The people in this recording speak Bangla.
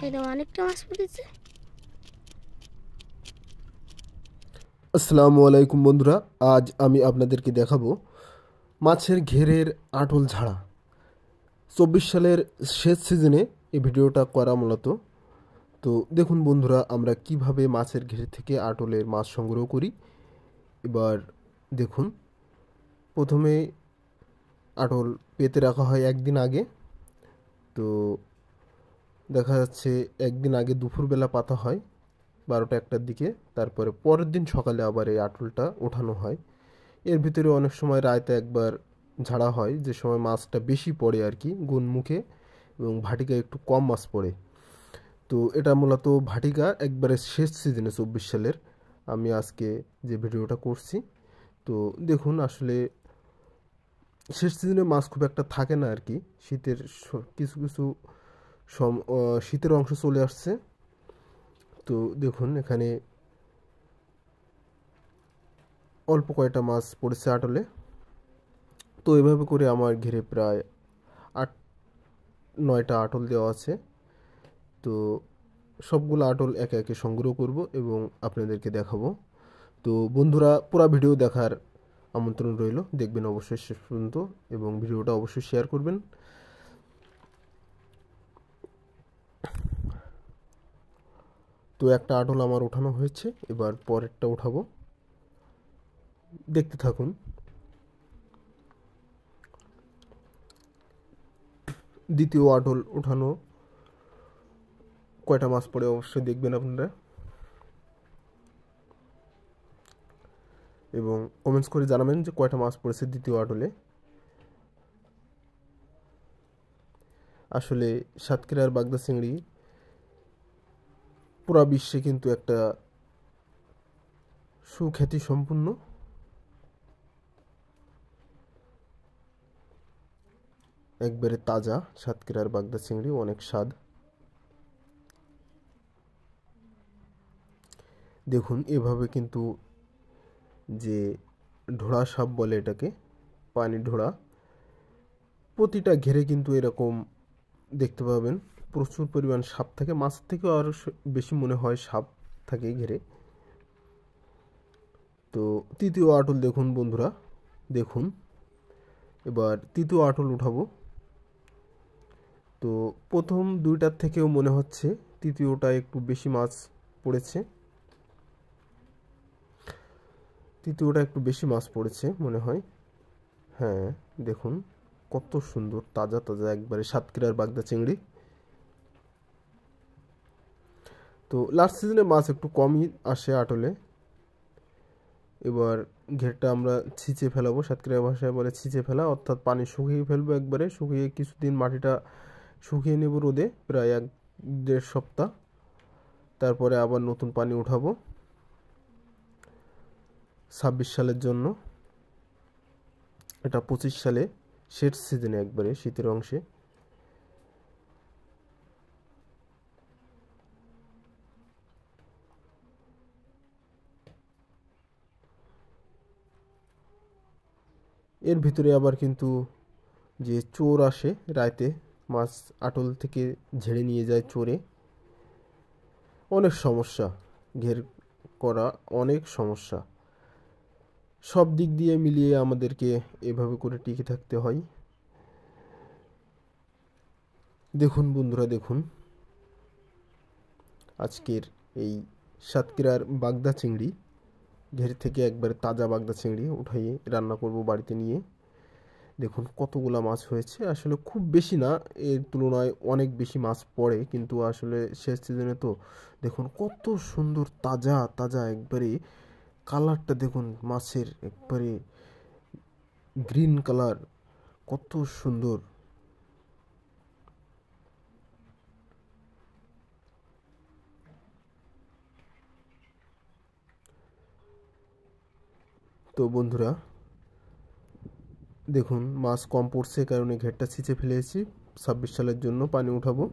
এটা অনেকটা মাছ পড়েছে। আসসালামু আলাইকুম বন্ধুরা, আজ আমি আপনাদেরকে দেখাবো মাছের ঘেরের আটল ঝাড়া। 24 সালের শেষ সিজনে এই ভিডিওটা করা মূলত। তো দেখুন বন্ধুরা, আমরা কিভাবে মাছের ঘের থেকে আটলের মাছ সংগ্রহ করি। এবার দেখুন, প্রথমে আটল পেতে রাখা হয় একদিন আগে। তো দেখা যাচ্ছে একদিন আগে দুপুরবেলা পাতা হয় 12টা 1টার দিকে। তারপরে পরের দিন সকালে আবার এই আটলটা ওঠানো হয়। এর ভিতরে অনেক সময় রায়তা একবার ঝাড়া হয়, যে সময় মাছটা বেশি পড়ে আর কি, গুনমুখে এবং ভাটিকা একটু কম মাছ পড়ে। তো এটা মূলত ভাটিকা একবারে শেষ সিজনে 24 সালের আমি আজকে যে ভিডিওটা করছি। তো দেখুন, আসলে শেষ সিজনে মাছ খুব একটা থাকে না আর কি। শীতের কিছু কিছু শীতের অংশ চলে আসছে। তো দেখুন, এখানে অল্প কয়টা মাছ পড়েছে আটলে। তো এভাবে করে আমার ঘিরে প্রায় 8-9টা আটল দেওয়া আছে। তো সবগুলো আটল একে একে সংগ্রহ করব এবং আপনাদেরকে দেখাবো। তো বন্ধুরা, পুরো ভিডিও দেখার আমন্ত্রণ রইল, দেখবেন অবশ্যই শেষ পর্যন্ত এবং ভিডিওটা অবশ্যই শেয়ার করবেন। তো একটা আটল আমার ওঠানো হয়েছে, এবার পরেরটা উঠাবো, দেখতে থাকুন। দ্বিতীয় আটল ওঠানো, কয়টা মাছ পড়ে অবশ্যই দেখবেন আপনারা এবং কমেন্টস করে জানাবেন যে কয়টা মাছ পড়েছে দ্বিতীয় আটলে। আসলে সাতক্ষীরার বাগদা চিংড়ি পুরা বিশ্বে কিন্তু একটা সুখ্যাতি সম্পূর্ণ। একবারে তাজা সাতক্ষীরার বাগদা চিংড়ি, অনেক স্বাদ। দেখুন, এভাবে কিন্তু যে ঢোড়া সাপ বলে এটাকে, পানি ঢোড়া, প্রতিটা ঘেরে কিন্তু এরকম দেখতে পাবেন প্রচুর পরিমাণ সাপ থাকে। মাছের থেকেও আরও বেশি মনে হয় সাপ থাকে ঘেরে। তো তৃতীয় আটল দেখুন বন্ধুরা, দেখুন এবার তৃতীয় আটল উঠাবো। তো প্রথম দুইটার থেকেও মনে হচ্ছে তৃতীয়টা একটু বেশি মাছ পড়েছে। তৃতীয়টা একটু বেশি মাছ পড়েছে মনে হয়। হ্যাঁ, দেখুন কত সুন্দর তাজা তাজা একবারে সাতক্ষীরার বাগদা চিংড়ি। তো লাস্ট সিজনে মাছ একটু কমই আসে আটলে। এবার ঘেরটা আমরা ছিঁচে ফেলাবো, সাতক্ষীরা ভাষায় বলে ছিঁচে ফেলা, অর্থাৎ পানি শুকিয়ে ফেলবো একবারে। শুকিয়ে কিছুদিন মাটিটা শুকিয়ে নেব রোদে, প্রায় 1-1.5 সপ্তাহ। তারপরে আবার নতুন পানি উঠাবো 26 সালের জন্য। এটা 25 সালে শেষ সিজনে একবারে শীতের অংশে। এর ভিতরে আবার কিন্তু যে চোর আসে রাইতে, মাছ আটল থেকে ঝেড়ে নিয়ে যায় চোরে। অনেক সমস্যা, ঘের করা অনেক সমস্যা। সব দিক দিয়ে মিলিয়ে আমাদেরকে এভাবে করে টিকে থাকতে হয়। দেখুন বন্ধুরা, দেখুন আজকের এই সাতক্ষীরার বাগদা চিংড়ি, ঘের থেকে একবারে তাজা বাগদা চিংড়ি উঠাইয়ে রান্না করব বাড়িতে নিয়ে। দেখুন কতগুলা মাছ হয়েছে, আসলে খুব বেশি না, এর তুলনায় অনেক বেশি মাছ পড়ে, কিন্তু আসলে শেষ সিজনে তো দেখুন কত সুন্দর তাজা তাজা একবারে। কালারটা দেখুন মাছের, একবারে গ্রিন কালার, কত সুন্দর। তো বন্ধুরা দেখুন, মাছ কম পড়ছে কারণে ঘেরটা ছিঁচে ফেলেছি। 26 সালের জন্য পানি উঠাবো।